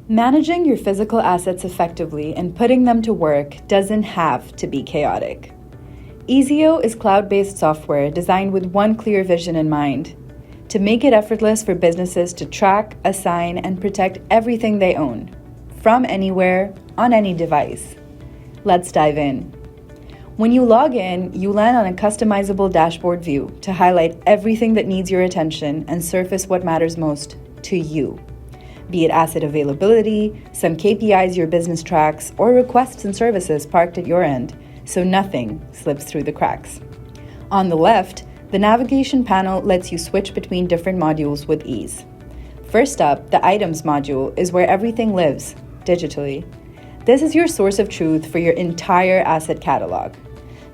Managing your physical assets effectively and putting them to work doesn't have to be chaotic. EZO is cloud-based software designed with one clear vision in mind: to make it effortless for businesses to track, assign, and protect everything they own, from anywhere, on any device. Let's dive in. When you log in, you land on a customizable dashboard view to highlight everything that needs your attention and surface what matters most to you. Be it asset availability, some KPIs your business tracks, or requests and services parked at your end, so nothing slips through the cracks. On the left, the navigation panel lets you switch between different modules with ease. First up, the Items module is where everything lives, digitally. This is your source of truth for your entire asset catalog.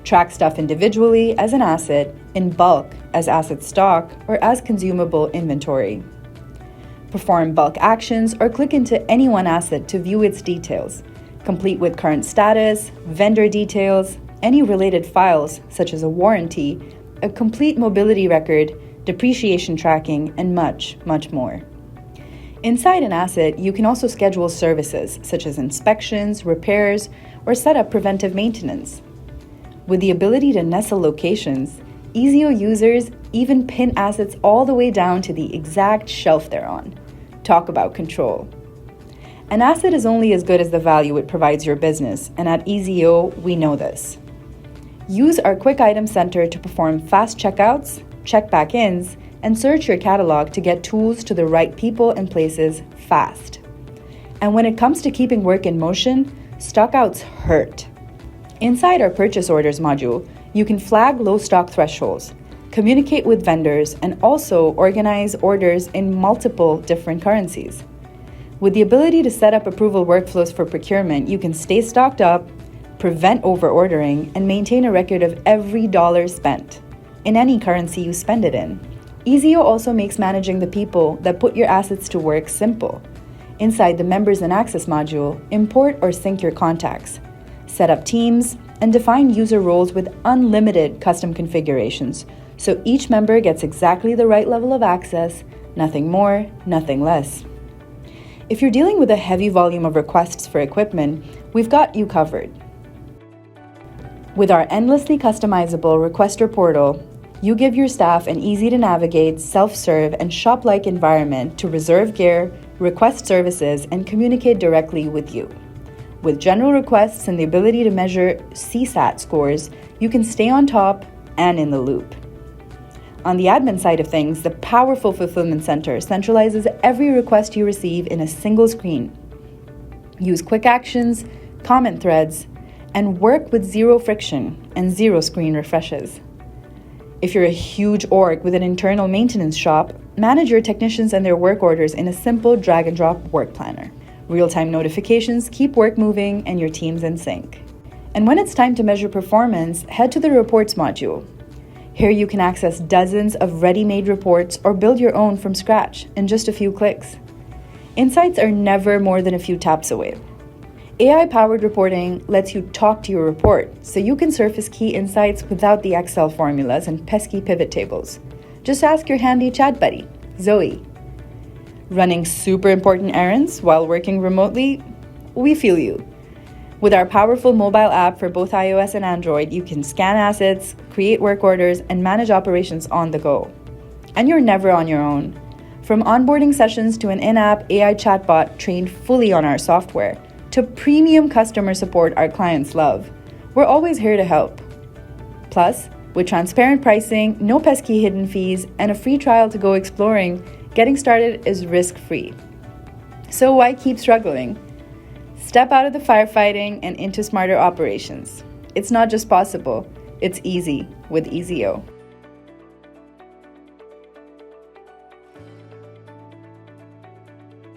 Track stuff individually as an asset, in bulk as asset stock, or as consumable inventory. Perform bulk actions or click into any one asset to view its details, complete with current status, vendor details, any related files such as a warranty, a complete mobility record, depreciation tracking, and much, much more. Inside an asset, you can also schedule services such as inspections, repairs, or set up preventive maintenance. With the ability to nestle locations, EZO users even pin assets all the way down to the exact shelf they're on. Talk about control. An asset is only as good as the value it provides your business, and at EZO, we know this. Use our Quick Item Center to perform fast checkouts, check back-ins, and search your catalog to get tools to the right people and places fast. And when it comes to keeping work in motion, stockouts hurt. Inside our Purchase Orders module, you can flag low stock thresholds, communicate with vendors, and also organize orders in multiple different currencies. With the ability to set up approval workflows for procurement, you can stay stocked up, prevent over-ordering, and maintain a record of every dollar spent in any currency you spend it in. EZO also makes managing the people that put your assets to work simple. Inside the Members and Access module, import or sync your contacts, set up teams, and define user roles with unlimited custom configurations, so each member gets exactly the right level of access, nothing more, nothing less. If you're dealing with a heavy volume of requests for equipment, we've got you covered. With our endlessly customizable requester portal, you give your staff an easy-to-navigate, self-serve, and shop-like environment to reserve gear, request services, and communicate directly with you. With general requests and the ability to measure CSAT scores, you can stay on top and in the loop. On the admin side of things, the powerful Fulfillment Center centralizes every request you receive in a single screen. Use quick actions, comment threads, and work with zero friction and zero screen refreshes. If you're a huge org with an internal maintenance shop, manage your technicians and their work orders in a simple drag-and-drop work planner. Real-time notifications keep work moving and your teams in sync. And when it's time to measure performance, head to the Reports module. Here you can access dozens of ready-made reports or build your own from scratch in just a few clicks. Insights are never more than a few taps away. AI-powered reporting lets you talk to your report, so you can surface key insights without the Excel formulas and pesky pivot tables. Just ask your handy chat buddy, Zoe. Running super important errands while working remotely? We feel you. With our powerful mobile app for both iOS and Android, you can scan assets, create work orders, and manage operations on the go. And you're never on your own. From onboarding sessions to an in-app AI chatbot trained fully on our software, to premium customer support our clients love, we're always here to help. Plus, with transparent pricing, no pesky hidden fees, and a free trial to go exploring, getting started is risk-free. So why keep struggling? Step out of the firefighting and into smarter operations. It's not just possible, it's easy with EZO.